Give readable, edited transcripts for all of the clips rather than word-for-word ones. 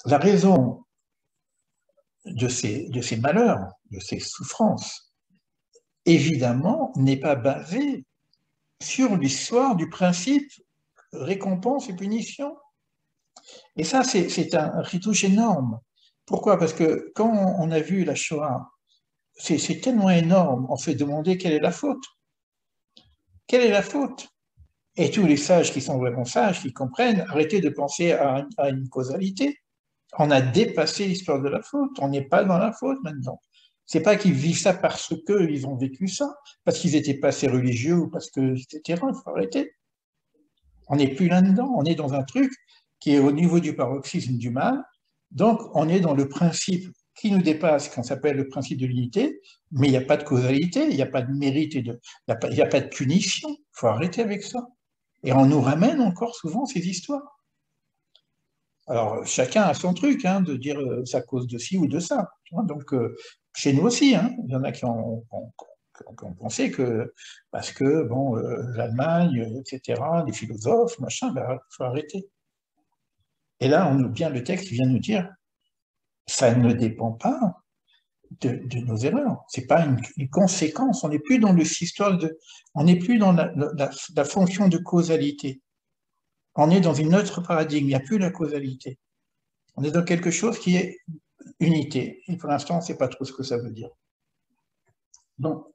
la raison de ces malheurs, de ces souffrances, évidemment, n'est pas basée sur l'histoire du principe récompense et punition. Et ça, c'est un retouche énorme. Pourquoi? Parce que quand on a vu la Shoah, c'est tellement énorme, on s'est demandé quelle est la faute. Quelle est la faute? Et tous les sages qui sont vraiment sages, qui comprennent, arrêtez de penser à une causalité. On a dépassé l'histoire de la faute, on n'est pas dans la faute maintenant. C'est pas qu'ils vivent ça parce qu'ils ont vécu ça, parce qu'ils étaient pas assez religieux ou parce que, etc. Il faut arrêter. On n'est plus là-dedans, on est dans un truc qui est au niveau du paroxysme du mal. Donc, on est dans le principe qui nous dépasse, qu'on s'appelle le principe de l'unité, mais il n'y a pas de causalité, il n'y a pas de mérite, il n'y a pas de punition. Il faut arrêter avec ça. Et on nous ramène encore souvent ces histoires. Alors, chacun a son truc, hein, de dire c'est à cause de ci ou de ça. Donc, chez nous aussi, hein, il y en a qui ont pensé que, parce que, bon, l'Allemagne, etc., les philosophes, machin, ben, il faut arrêter. Et là, on nous vient le texte qui vient nous dire, ça ne dépend pas de nos erreurs. C'est pas une conséquence. On n'est plus dans on n'est plus dans la fonction de causalité. On est dans une autre paradigme. Il n'y a plus la causalité. On est dans quelque chose qui est unité. Et pour l'instant, on ne sait pas trop ce que ça veut dire. Donc,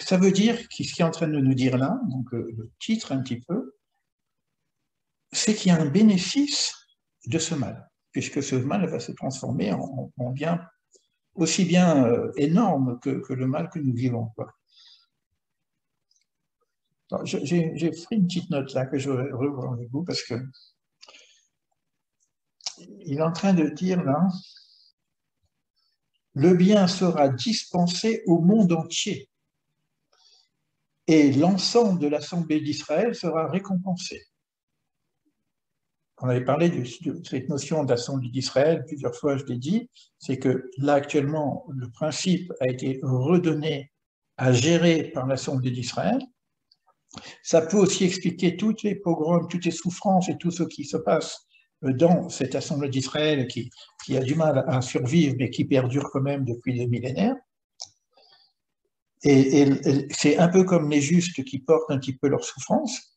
ça veut dire ce qu'il est en train de nous dire là, donc le titre un petit peu, c'est qu'il y a un bénéfice de ce mal, puisque ce mal va se transformer en bien aussi bien énorme que le mal que nous vivons. J'ai pris une petite note là que je vais revoir avec vous parce que il est en train de dire là, le bien sera dispensé au monde entier et l'ensemble de l'Assemblée d'Israël sera récompensé. On avait parlé de cette notion d'Assemblée d'Israël, plusieurs fois je l'ai dit, c'est que là actuellement le principe a été redonné à gérer par l'Assemblée d'Israël. Ça peut aussi expliquer toutes les pogroms, toutes les souffrances et tout ce qui se passe dans cette Assemblée d'Israël qui a du mal à survivre mais qui perdure quand même depuis des millénaires. Et c'est un peu comme les justes qui portent un petit peu leurs souffrances.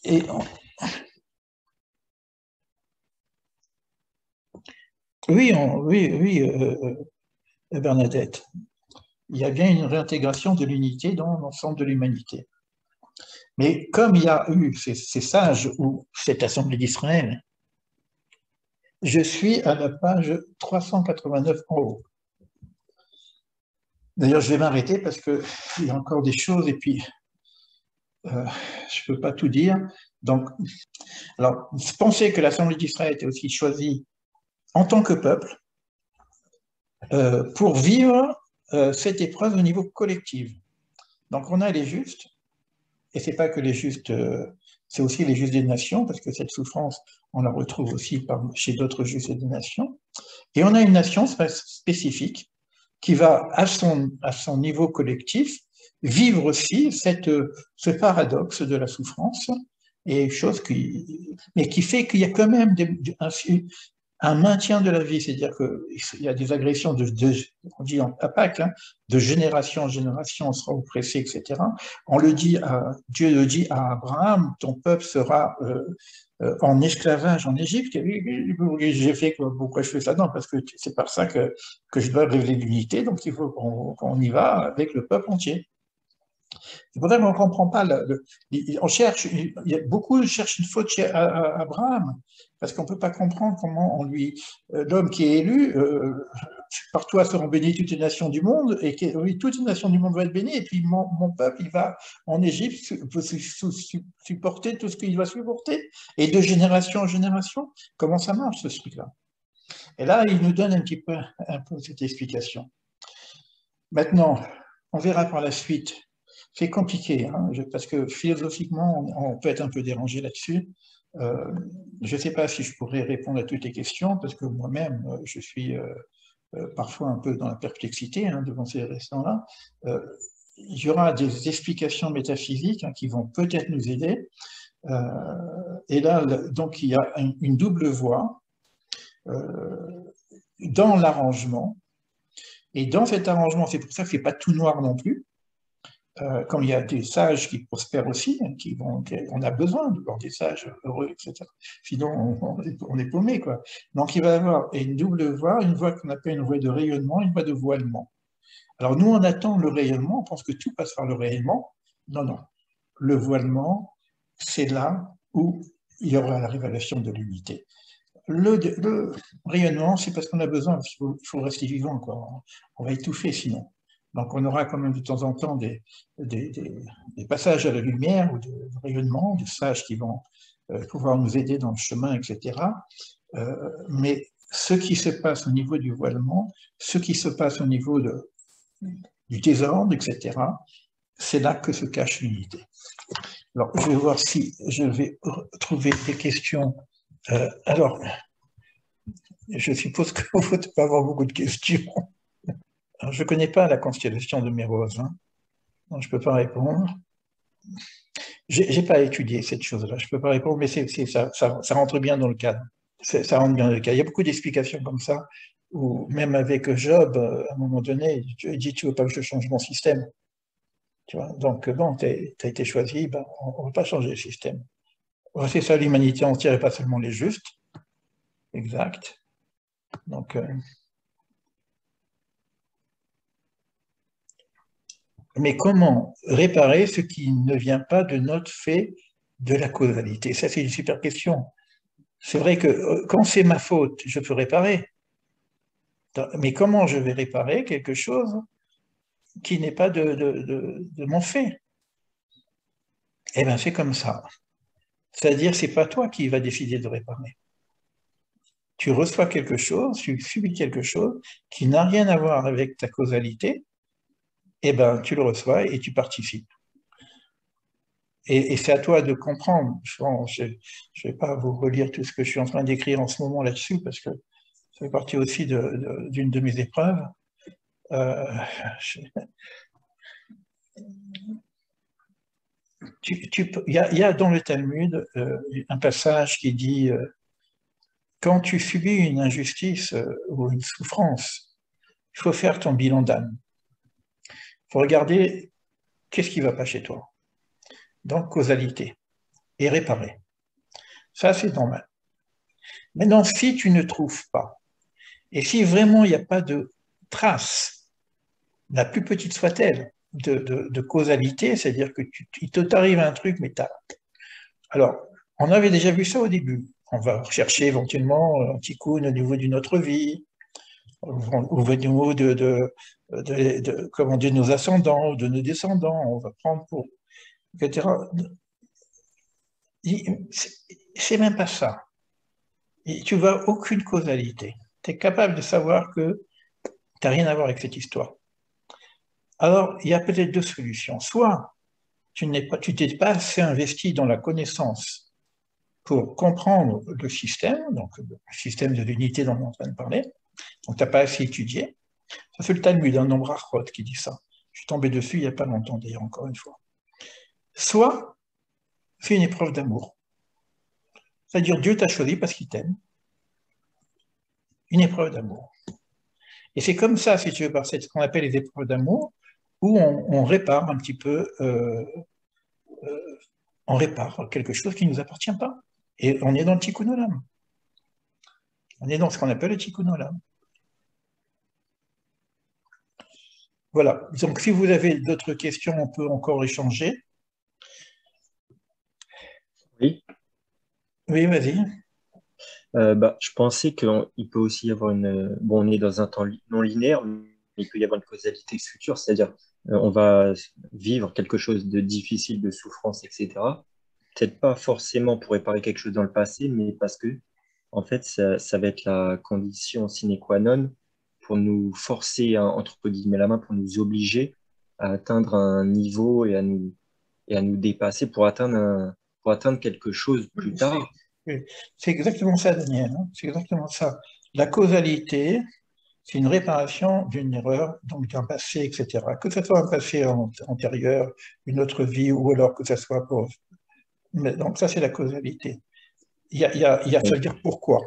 Et oui, Bernadette, il y a bien une réintégration de l'unité dans l'ensemble de l'humanité. Mais comme il y a eu ces sages ou cette Assemblée d'Israël, je suis à la page 389 en haut. D'ailleurs, je vais m'arrêter parce qu'il y a encore des choses et puis je ne peux pas tout dire. Donc, alors, pensez que l'Assemblée d'Israël était aussi choisie en tant que peuple pour vivre cette épreuve au niveau collectif. Donc, on a les justes, et c'est pas que les justes, c'est aussi les justes des nations, parce que cette souffrance, on la retrouve aussi chez d'autres justes des nations. Et on a une nation spécifique qui va, à son niveau collectif, vivre aussi ce paradoxe de la souffrance, et mais qui fait qu'il y a quand même un maintien de la vie, c'est-à-dire qu'il y a des agressions on dit à Pâques, hein, de génération en génération, on sera oppressé, etc. Dieu le dit à Abraham, ton peuple sera en esclavage en Égypte. J'ai fait pourquoi je fais ça? Non, parce que c'est par ça que je dois révéler l'unité, donc il faut qu'on y va avec le peuple entier. C'est pour ça qu'on ne comprend pas. Beaucoup cherchent une faute chez Abraham, parce qu'on ne peut pas comprendre comment l'homme qui est élu, par toi seront bénies toutes les nations du monde, et oui, toutes les nations du monde vont être bénies, et puis mon peuple, il va en Égypte supporter tout ce qu'il va supporter, et de génération en génération, comment ça marche ce truc-là? Et là, il nous donne un peu cette explication. Maintenant, on verra par la suite. C'est compliqué, hein, parce que philosophiquement, on peut être un peu dérangé là-dessus. Je ne sais pas si je pourrais répondre à toutes les questions, parce que moi-même, je suis parfois un peu dans la perplexité devant ces restants-là. Il y aura des explications métaphysiques qui vont peut-être nous aider. Et là, donc, il y a une double voie. dans l'arrangement. Et dans cet arrangement, c'est pour ça que ce n'est pas tout noir non plus. Comme il y a des sages qui prospèrent aussi, hein, on a besoin de voir des sages heureux, etc. Sinon, on est paumé, quoi. Donc, il va y avoir une double voie, une voie qu'on appelle une voie de rayonnement, une voie de voilement. Alors, nous, on attend le rayonnement, on pense que tout passe par le rayonnement. Non, non. Le voilement, c'est là où il y aura la révélation de l'unité. Le rayonnement, c'est parce qu'on a besoin, il faut rester vivant, quoi. On va étouffer sinon. Donc on aura quand même de temps en temps des passages à la lumière ou de rayonnement, des sages qui vont pouvoir nous aider dans le chemin, etc. Mais ce qui se passe au niveau du voilement, ce qui se passe au niveau du désordre, etc., c'est là que se cache l'unité. Alors, je vais voir si je vais trouver des questions. Alors, je suppose que vous ne pas avoir beaucoup de questions. Alors, je ne connais pas la constellation de Mérose, hein, donc je ne peux pas répondre. Je n'ai pas étudié cette chose-là, je ne peux pas répondre, mais ça rentre bien dans le cadre. Ça rentre bien dans le cadre. Il y a beaucoup d'explications comme ça, ou même avec Job, à un moment donné, il dit, tu ne veux pas que je change mon système. Tu vois, donc, bon, tu as été choisi, ben, on ne va pas changer le système. C'est ça l'humanité entière et pas seulement les justes. Exact. Donc, mais comment réparer ce qui ne vient pas de notre fait de la causalité? Ça, c'est une super question. C'est vrai que quand c'est ma faute, je peux réparer. Mais comment je vais réparer quelque chose qui n'est pas de mon fait? Eh bien, c'est comme ça. C'est-à-dire, c'est pas toi qui vas décider de réparer. Tu reçois quelque chose, tu subis quelque chose qui n'a rien à voir avec ta causalité, eh bien, tu le reçois et tu participes. Et c'est à toi de comprendre. Je ne vais pas vous relire tout ce que je suis en train d'écrire en ce moment là-dessus, parce que ça fait partie aussi d'une de mes épreuves. Il y a dans le Talmud un passage qui dit quand tu subis une injustice ou une souffrance, il faut faire ton bilan d'âme. Il faut regarder qu'est-ce qui ne va pas chez toi. Donc, causalité et réparer. Ça, c'est normal. Maintenant, si tu ne trouves pas, et si vraiment il n'y a pas de trace, la plus petite soit-elle, de causalité, c'est-à-dire que il t'arrive un truc, mais t'as... Alors, on avait déjà vu ça au début. On va rechercher éventuellement un tikkun au niveau d'une autre vie, au niveau comment dire, nos ascendants, de nos descendants, on va prendre pour, etc. C'est même pas ça. Et tu vois aucune causalité. Tu es capable de savoir que tu n'as rien à voir avec cette histoire. Alors, il y a peut-être deux solutions. Soit tu t'es pas assez investi dans la connaissance pour comprendre le système, donc le système de l'unité dont on est en train de parler, donc tu n'as pas assez étudié. Ça fait le Talmud, un nombre Archot qui dit ça. Je suis tombé dessus il n'y a pas longtemps, d'ailleurs, encore une fois. Soit fais une épreuve d'amour. C'est-à-dire Dieu t'a choisi parce qu'il t'aime. Une épreuve d'amour. Et c'est comme ça, si tu veux, par ce qu'on appelle les épreuves d'amour, où on répare un petit peu, on répare quelque chose qui ne nous appartient pas. Et on est dans le tikkun olam. On est dans ce qu'on appelle le tikkun olam. Voilà. Donc, si vous avez d'autres questions, on peut encore échanger. Oui. Oui, vas-y. Je pensais qu'il peut aussi y avoir une... Bon, on est dans un temps non linéaire, mais il peut y avoir une causalité future, c'est-à-dire on va vivre quelque chose de difficile, de souffrance, etc. Peut-être pas forcément pour réparer quelque chose dans le passé, mais parce que, en fait, ça va être la condition sine qua non pour nous forcer, hein, entre guillemets, la main, pour nous obliger à atteindre un niveau et à nous dépasser pour atteindre quelque chose plus tard. C'est exactement ça, Daniel. Hein. C'est exactement ça. La causalité, c'est une réparation d'une erreur, donc d'un passé, etc. Que ce soit un passé antérieur, une autre vie, ou alors que ce soit pour... Mais donc ça, c'est la causalité. Ça veut dire pourquoi.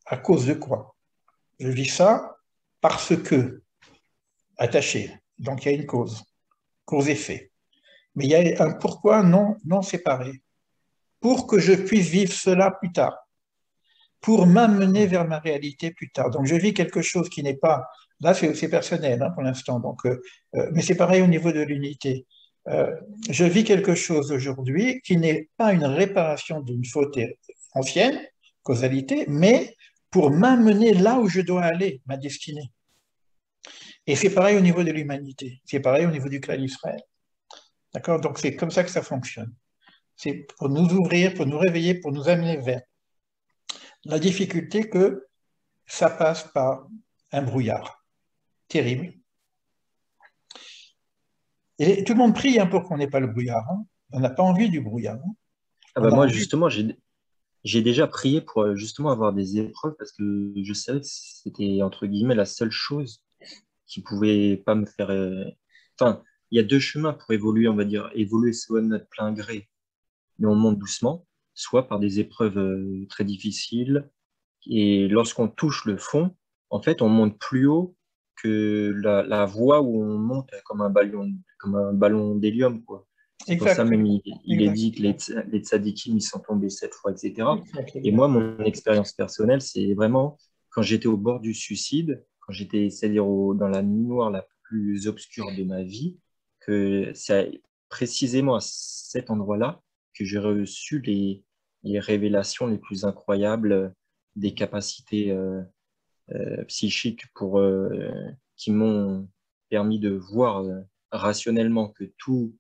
À cause de quoi? Je vis ça parce que, attaché. Donc il y a une cause-effet. Mais il y a un pourquoi non séparé. Pour que je puisse vivre cela plus tard, pour m'amener vers ma réalité plus tard. Donc je vis quelque chose qui n'est pas, là c'est personnel hein, pour l'instant, mais c'est pareil au niveau de l'unité. Je vis quelque chose aujourd'hui qui n'est pas une réparation d'une faute ancienne, causalité, mais pour m'amener là où je dois aller, ma destinée. Et c'est pareil au niveau de l'humanité, c'est pareil au niveau du clan d'Israël. D'accord? Donc c'est comme ça que ça fonctionne. C'est pour nous ouvrir, pour nous réveiller, pour nous amener vers. La difficulté que ça passe par un brouillard terrible. Et tout le monde prie hein, pour qu'on n'ait pas le brouillard. Hein. On n'a pas envie du brouillard. Hein. Ah On bah a moi, envie. justement, j'ai déjà prié pour justement avoir des épreuves parce que je savais que c'était, entre guillemets, la seule chose qui pouvait pas me faire. Enfin, il y a deux chemins pour évoluer, on va dire. Évoluer soit de notre plein gré, mais on monte doucement, soit par des épreuves très difficiles. Et lorsqu'on touche le fond, en fait, on monte plus haut que la voie où on monte comme un ballon d'hélium, quoi. C'est pour ça Exact, même exact, il est exact, dit que les tzadikim, ils sont tombés 7 fois, etc. exact, Et exact. moi, mon expérience personnelle, c'est vraiment quand j'étais au bord du suicide, quand j'étais, c'est-à-dire dans la nuit noire la plus obscure de ma vie, que c'est précisément à cet endroit-là que j'ai reçu les révélations les plus incroyables des capacités psychiques qui m'ont permis de voir rationnellement que tous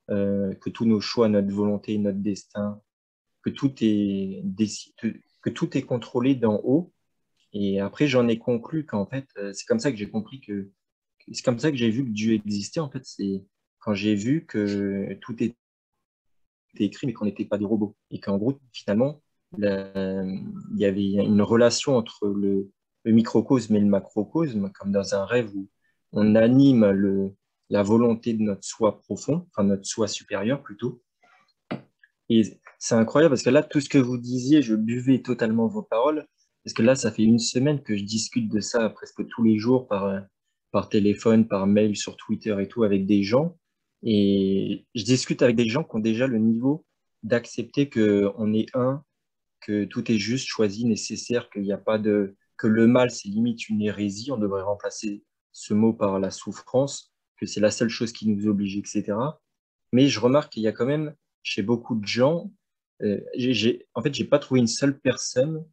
nos choix, notre volonté, notre destin, que que tout est contrôlé d'en haut. Et après, j'en ai conclu qu'en fait, c'est comme ça que j'ai compris c'est comme ça que j'ai vu que Dieu existait. En fait, c'est quand j'ai vu que tout était écrit, mais qu'on n'était pas des robots. Et qu'en gros, finalement, il y avait une relation entre le microcosme et le macrocosme, comme dans un rêve où on anime la volonté de notre soi profond, enfin notre soi supérieur plutôt. Et c'est incroyable parce que là, tout ce que vous disiez, je buvais totalement vos paroles, parce que là, ça fait une semaine que je discute de ça presque tous les jours par téléphone, par mail, sur Twitter et tout, avec des gens. Et je discute avec des gens qui ont déjà le niveau d'accepter que on est un, que tout est juste, choisi, nécessaire, qu'il n'y a pas que le mal, c'est limite une hérésie. On devrait remplacer ce mot par la souffrance, que c'est la seule chose qui nous oblige, etc. Mais je remarque qu'il y a quand même, chez beaucoup de gens, en fait, j'ai pas trouvé une seule personne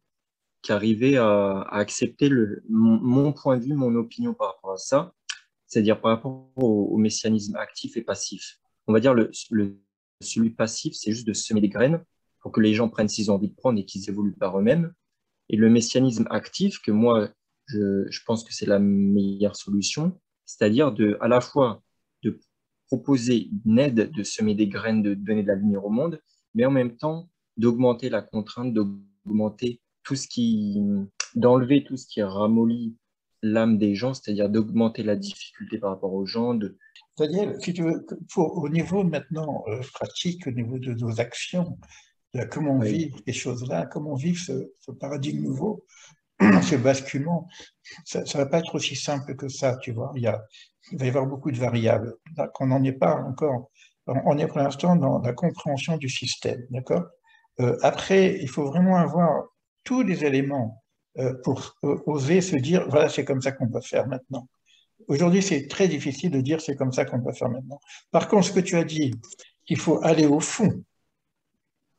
qui arrivait à accepter mon point de vue, mon opinion par rapport à ça, c'est-à-dire par rapport au messianisme actif et passif. On va dire celui passif, c'est juste de semer des graines pour que les gens prennent s'ils ont envie de prendre et qu'ils évoluent par eux-mêmes. Et le messianisme actif, que moi, je pense que c'est la meilleure solution, c'est-à-dire à la fois de proposer une aide, de semer des graines, de donner de la lumière au monde, mais en même temps d'augmenter la contrainte, d'augmenter d'enlever tout ce qui ramollit l'âme des gens, c'est-à-dire d'augmenter la difficulté par rapport aux gens. C'est-à-dire, si tu veux, au niveau maintenant pratique, au niveau de nos actions, de comment Oui, vivre ces choses-là, comment vivre ce paradigme nouveau, ce basculement, ça ne va pas être aussi simple que ça, tu vois. Il va y avoir beaucoup de variables. Donc, on n'en est pas encore. On est pour l'instant dans la compréhension du système, d'accord? Après, il faut vraiment avoir tous les éléments pour oser se dire, voilà, c'est comme ça qu'on peut faire maintenant. Aujourd'hui, c'est très difficile de dire c'est comme ça qu'on peut faire maintenant. Par contre, ce que tu as dit, il faut aller au fond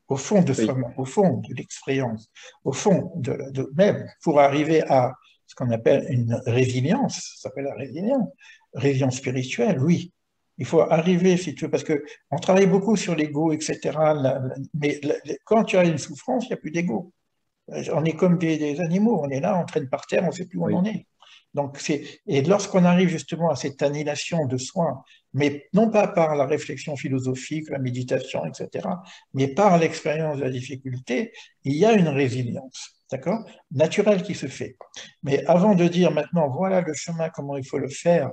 de oui, soi-même, au fond de l'expérience, au fond de même, pour arriver à ce qu'on appelle une résilience, ça s'appelle la résilience spirituelle, oui. Il faut arriver, si tu veux, parce que on travaille beaucoup sur l'ego, etc. Mais quand tu as une souffrance, il n'y a plus d'ego. On est comme des animaux, on est là, on traîne par terre, on ne sait plus où on en oui, est. Et lorsqu'on arrive justement à cette annihilation de soi, mais non pas par la réflexion philosophique, la méditation, etc., mais par l'expérience de la difficulté, il y a une résilience, d'accord, naturelle qui se fait. Mais avant de dire maintenant, voilà le chemin, comment il faut le faire,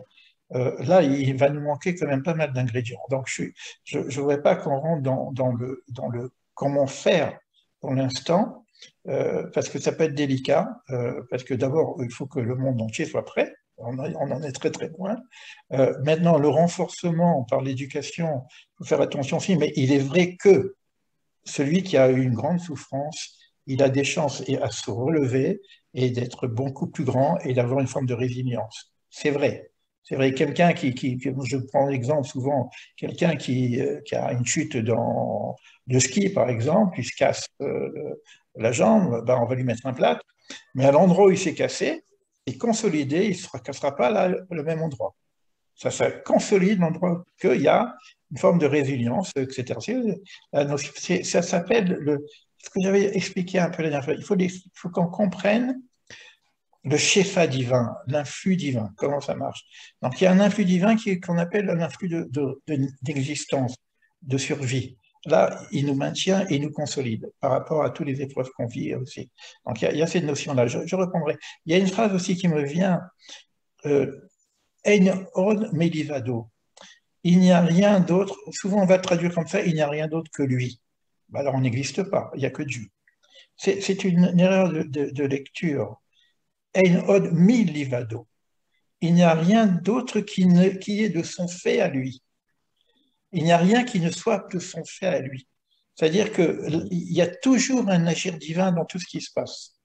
là, il va nous manquer quand même pas mal d'ingrédients. Donc, je ne voudrais pas qu'on rentre dans le comment faire pour l'instant, parce que ça peut être délicat, parce que d'abord, il faut que le monde entier soit prêt. On en est très très loin. Maintenant, le renforcement par l'éducation, il faut faire attention aussi, mais il est vrai que celui qui a eu une grande souffrance, il a des chances à se relever et d'être beaucoup plus grand et d'avoir une forme de résilience. C'est vrai. C'est vrai, quelqu'un je prends l'exemple souvent, quelqu'un qui a une chute de ski, par exemple, il se casse la jambe, ben on va lui mettre un plâtre, mais à l'endroit où il s'est cassé, il est consolidé, il ne se cassera pas là, le même endroit. Ça consolide l'endroit qu'il y a une forme de résilience, etc. Ça s'appelle ce que j'avais expliqué un peu la dernière fois. Il faut qu'on comprenne le shefa divin, l'influx divin, comment ça marche. Donc il y a un influx divin qu'on appelle un influx d'existence, de survie. Là, il nous maintient et il nous consolide par rapport à toutes les épreuves qu'on vit aussi. Donc il y a cette notion-là. Je reprendrai. Il y a une phrase aussi qui me vient. Ein od melivado. Il n'y a rien d'autre, souvent on va traduire comme ça, il n'y a rien d'autre que lui. Alors on n'existe pas, il n'y a que Dieu. C'est une erreur de lecture. Ein od milivado. Il n'y a rien d'autre qui est de son fait à lui. Il n'y a rien qui ne soit de son fait à lui. C'est-à-dire qu'il y a toujours un agir divin dans tout ce qui se passe.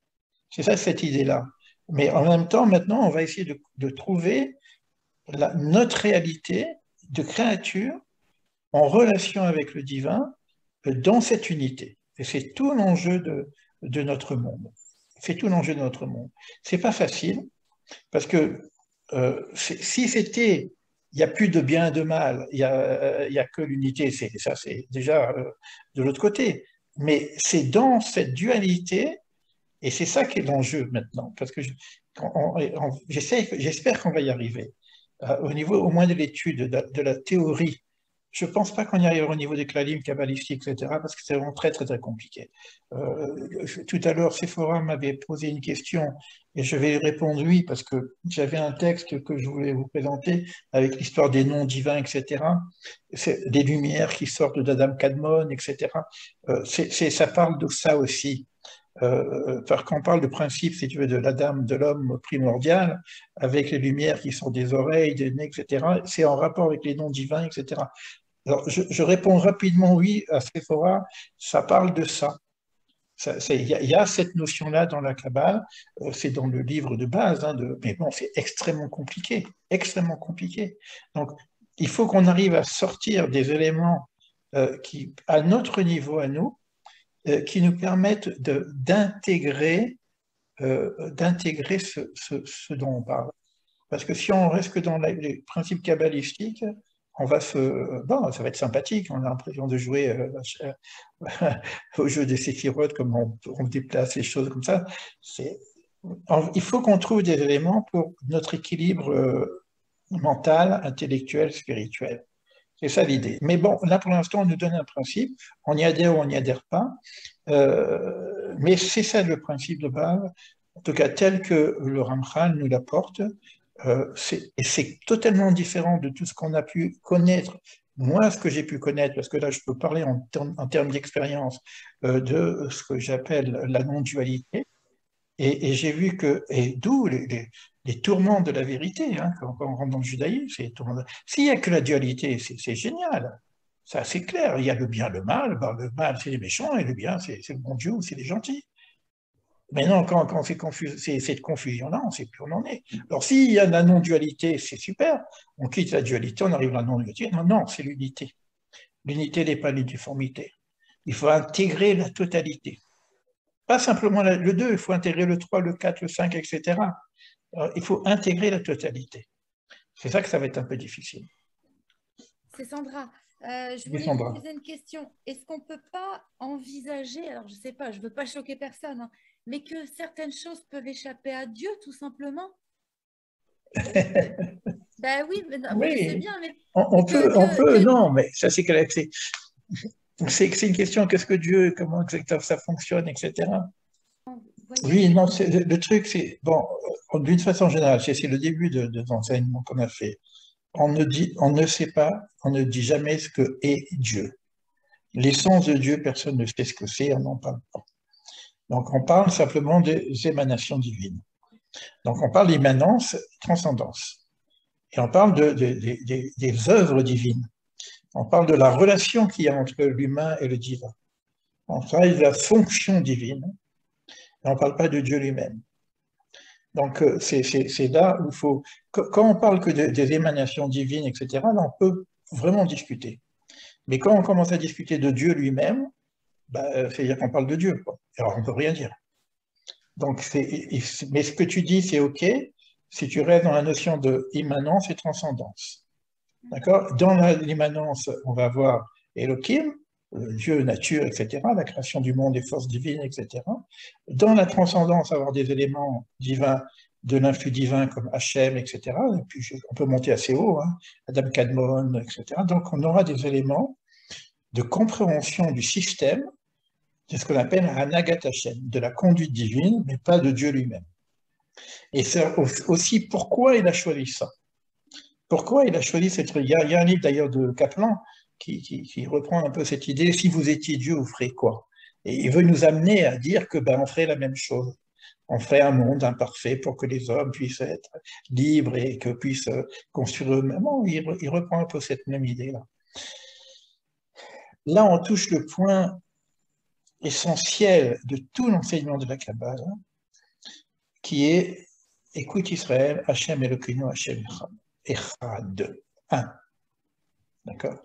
C'est ça cette idée-là. Mais en même temps, maintenant, on va essayer de trouver notre réalité de créature en relation avec le divin dans cette unité. Et c'est tout l'enjeu de notre monde. C'est tout l'enjeu de notre monde. C'est pas facile parce que si c'était, il n'y a plus de bien et de mal, il y a que l'unité, ça c'est déjà de l'autre côté. Mais c'est dans cette dualité, et c'est ça qui est l'enjeu maintenant, parce que j'espère qu'on va y arriver. Au niveau au moins de l'étude, de la théorie, je ne pense pas qu'on y arrive au niveau des clalim kabbalistiques, etc., parce que c'est vraiment très, très, très compliqué. Tout à l'heure, Sephora m'avait posé une question et je vais répondre oui, parce que j'avais un texte que je voulais vous présenter avec l'histoire des noms divins, etc., des lumières qui sortent d'Adam Kadmon, etc. Ça parle de ça aussi. Quand on parle de principe, si tu veux, de l'Adam, de l'homme primordial, avec les lumières qui sont des oreilles, des nez, etc., c'est en rapport avec les noms divins, etc. Alors, je réponds rapidement oui à Sephora, ça parle de ça. Il y a cette notion-là dans la Kabbale, c'est dans le livre de base, hein, mais bon, c'est extrêmement compliqué, extrêmement compliqué. Donc, il faut qu'on arrive à sortir des éléments qui, à notre niveau, à nous, qui nous permettent d'intégrer ce dont on parle. Parce que si on reste que dans les principes kabbalistiques, bon, ça va être sympathique, on a l'impression de jouer au jeu des séphirotes, comme on déplace les choses comme ça. Il faut qu'on trouve des éléments pour notre équilibre mental, intellectuel, spirituel. C'est ça l'idée. Mais bon, là pour l'instant, on nous donne un principe, on y adhère ou on n'y adhère pas, mais c'est ça le principe de base, en tout cas tel que le Ramchal nous l'apporte. Et c'est totalement différent de tout ce qu'on a pu connaître. Moi, ce que j'ai pu connaître, parce que là, je peux parler en termes d'expérience de ce que j'appelle la non-dualité, et j'ai vu que, et d'où les tourments de la vérité, hein, quand on rentre dans le judaïsme, s'il n'y a que la dualité, c'est génial. Ça, c'est clair. Il y a le bien, le mal. Ben, le mal, c'est les méchants, et le bien, c'est le bon Dieu, c'est les gentils. Mais non, quand c'est cette confusion-là, on ne sait plus où on en est. Alors, s'il y a la non-dualité, c'est super. On quitte la dualité, on arrive à la non-dualité. Non, non, c'est l'unité. L'unité n'est pas l'uniformité. Il faut intégrer la totalité. Pas simplement le 2, il faut intégrer le 3, le 4, le 5, etc. Alors, il faut intégrer la totalité. C'est ça que ça va être un peu difficile. C'est Sandra. Je Oui, voulais vous Sandra. poser une question. Est-ce qu'on ne peut pas envisager, alors je ne sais pas, je ne veux pas choquer personne, hein, mais que certaines choses peuvent échapper à Dieu, tout simplement? Ben oui, mais non, je sais Oui, bien, mais on peut, que... non, mais ça c'est une question, qu'est-ce que Dieu, comment exactement ça fonctionne, etc. Vous voyez? Oui, non, le truc, c'est, bon, d'une façon générale, c'est le début de l'enseignement qu'on a fait. On ne sait pas, on ne dit jamais ce que est Dieu. L'essence de Dieu, personne ne sait ce que c'est, on n'en parle pas. Donc, on parle simplement des émanations divines. Donc, on parle d'immanence, transcendance. Et on parle des œuvres divines. On parle de la relation qu'il y a entre l'humain et le divin. On parle de la fonction divine. Et on ne parle pas de Dieu lui-même. Donc, c'est là où il faut... Quand on parle que des émanations divines, etc., là, on peut vraiment discuter. Mais quand on commence à discuter de Dieu lui-même, bah, c'est-à-dire qu'on parle de Dieu, quoi. Alors, on ne peut rien dire. Donc, mais ce que tu dis, c'est OK si tu restes dans la notion de immanence et transcendance. D'accord? Dans l'immanence, on va voir Elohim, Dieu, nature, etc., la création du monde, les forces divines, etc. Dans la transcendance, avoir des éléments divins, de l'influx divin comme Hachem, etc. Et puis on peut monter assez haut, hein, Adam Kadmon, etc. Donc on aura des éléments de compréhension du système, c'est ce qu'on appelle Hanagat Hachem, de la conduite divine, mais pas de Dieu lui-même. Et c'est aussi pourquoi il a choisi ça. Pourquoi il a choisi cette... Il y a un livre d'ailleurs de Kaplan qui reprend un peu cette idée, si vous étiez Dieu, vous ferez quoi? Et il veut nous amener à dire que on ferait la même chose. On ferait un monde imparfait pour que les hommes puissent être libres et que puissent construire eux-mêmes. Il reprend un peu cette même idée-là. Là, on touche le point essentiel de tout l'enseignement de la Kabbale, qui est, écoute Israël, Hachem Elokeinu, Hachem Echad. Un. D'accord?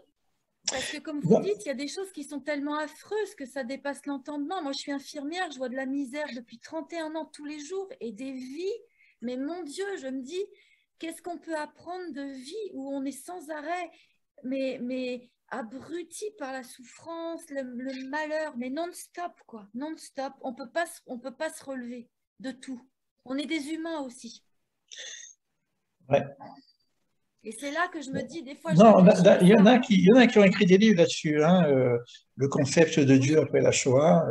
Parce que comme vous dites, il y a des choses qui sont tellement affreuses que ça dépasse l'entendement. Moi, je suis infirmière, je vois de la misère depuis 31 ans tous les jours et des vies. Mais mon Dieu, je me dis, qu'est-ce qu'on peut apprendre de vie où on est sans arrêt, mais abruti par la souffrance, le malheur, mais non-stop, quoi, non-stop. On peut pas se relever de tout. On est des humains aussi. Ouais. Et c'est là que je me dis, des fois, je Non, réfléchis à il y en ça. a il y en a qui ont écrit des livres là-dessus, hein, le concept de Dieu après la Shoah.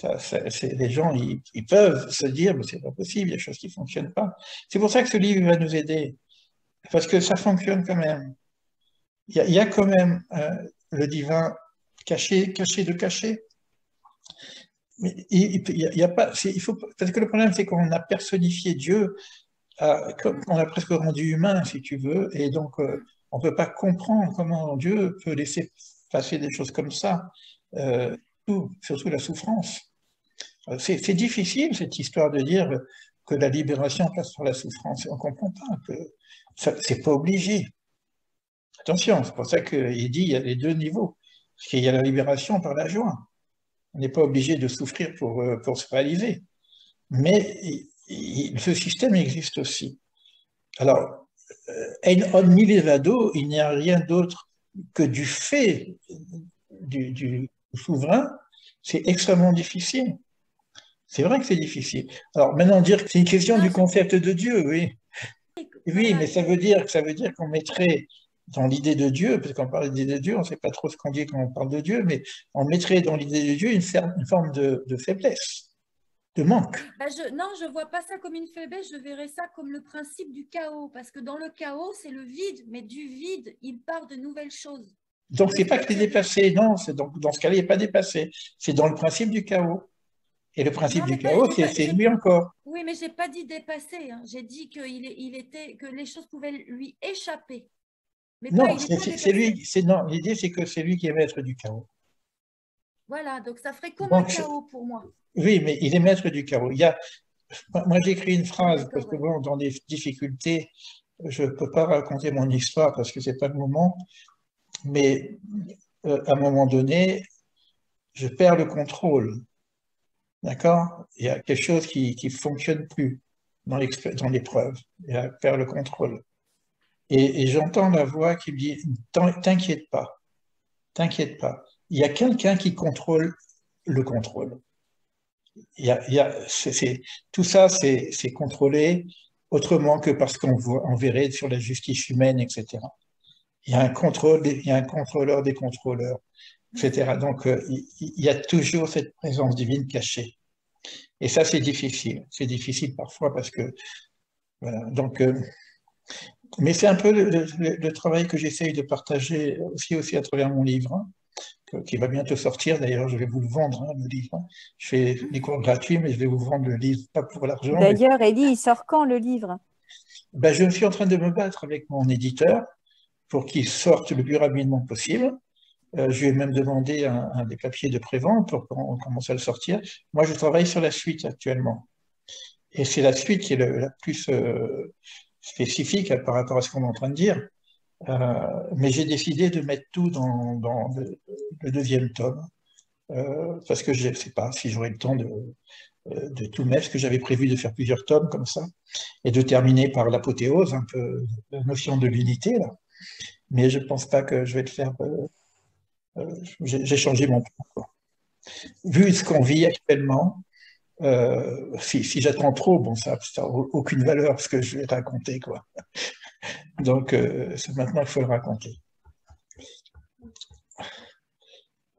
Les gens, ils peuvent se dire, mais c'est pas possible, il y a des choses qui fonctionnent pas. C'est pour ça que ce livre va nous aider, parce que ça fonctionne quand même. Il y a quand même le divin caché de caché. Mais il y a pas, il faut, parce que le problème, c'est qu'on a personnifié Dieu, on l'a presque rendu humain, si tu veux, et donc on ne peut pas comprendre comment Dieu peut laisser passer des choses comme ça, surtout la souffrance. C'est difficile, cette histoire de dire que la libération passe par la souffrance. On ne comprend pas que c'est pas obligé. Attention, c'est pour ça qu'il dit qu'il y a les deux niveaux. Parce qu'il y a la libération par la joie. On n'est pas obligé de souffrir pour se réaliser. Mais ce système existe aussi. Alors, en on milevado, il n'y a rien d'autre que du fait du souverain, c'est extrêmement difficile. C'est vrai que c'est difficile. Alors maintenant, dire que c'est une question du concept de Dieu, oui. Oui, mais ça veut dire qu'on mettrait dans l'idée de Dieu, parce qu'on parle d'idée de Dieu, on ne sait pas trop ce qu'on dit quand on parle de Dieu, mais on mettrait dans l'idée de Dieu une forme de faiblesse, de manque. Non, je ne vois pas ça comme une faiblesse, je verrais ça comme le principe du chaos, parce que dans le chaos, c'est le vide, mais du vide, il part de nouvelles choses. Donc, c'est pas que c'est dépassé, non, donc, dans ce cas-là, il n'est pas dépassé. C'est dans le principe du chaos. Et le principe du chaos, c'est lui encore. Oui, mais je n'ai pas dit dépasser, hein. J'ai dit que les choses pouvaient lui échapper. Mais non, c'est lui, non, l'idée, c'est que c'est lui qui est maître du chaos. Voilà, donc ça ferait comme un chaos pour moi. Oui, mais il est maître du chaos. Moi, j'écris une phrase, parce que bon, dans des difficultés, je ne peux pas raconter mon histoire parce que ce n'est pas le moment, mais à un moment donné, je perds le contrôle. D'accord? Il y a quelque chose qui ne fonctionne plus dans l'épreuve. Je perds le contrôle. Et j'entends la voix qui me dit, t'inquiète pas, t'inquiète pas. Il y a quelqu'un qui contrôle le contrôle. Tout ça, c'est contrôlé autrement que parce qu'on verrait sur la justice humaine, etc. Il y a un contrôleur des contrôleurs, etc. Donc, il y a toujours cette présence divine cachée. Et ça, c'est difficile. C'est difficile parfois parce que... Voilà. Donc, mais c'est un peu le travail que j'essaye de partager aussi à travers mon livre. qui va bientôt sortir. D'ailleurs, je vais vous le vendre, hein, le livre. Je fais des cours gratuits, mais je vais vous vendre le livre, pas pour l'argent. D'ailleurs, Elie, il sort quand le livre? Ben, je suis en train de me battre avec mon éditeur pour qu'il sorte le plus rapidement possible. Je lui ai même demandé des papiers de prévente pour qu'on commence à le sortir. Moi, je travaille sur la suite actuellement. Et c'est la suite qui est la plus spécifique par rapport à ce qu'on est en train de dire. Mais j'ai décidé de mettre tout dans le deuxième tome, parce que je ne sais pas si j'aurai le temps de tout mettre, parce que j'avais prévu de faire plusieurs tomes comme ça, et de terminer par l'apothéose, un peu la notion de l'unité, là. Mais je ne pense pas que je vais le faire. J'ai changé mon plan, quoi. Vu ce qu'on vit actuellement, si j'attends trop, bon, ça n'a aucune valeur ce que je vais raconter, quoi. Donc, c'est maintenant qu'il faut le raconter.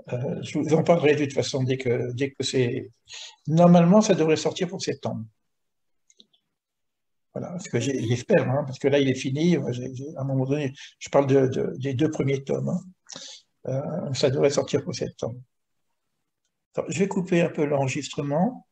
Je vous en parlerai de toute façon dès que c'est... Normalement, ça devrait sortir pour septembre. Voilà, ce que j'espère, hein, parce que là, il est fini. À un moment donné, je parle des 2 premiers tomes, hein. Ça devrait sortir pour septembre. Alors, je vais couper un peu l'enregistrement.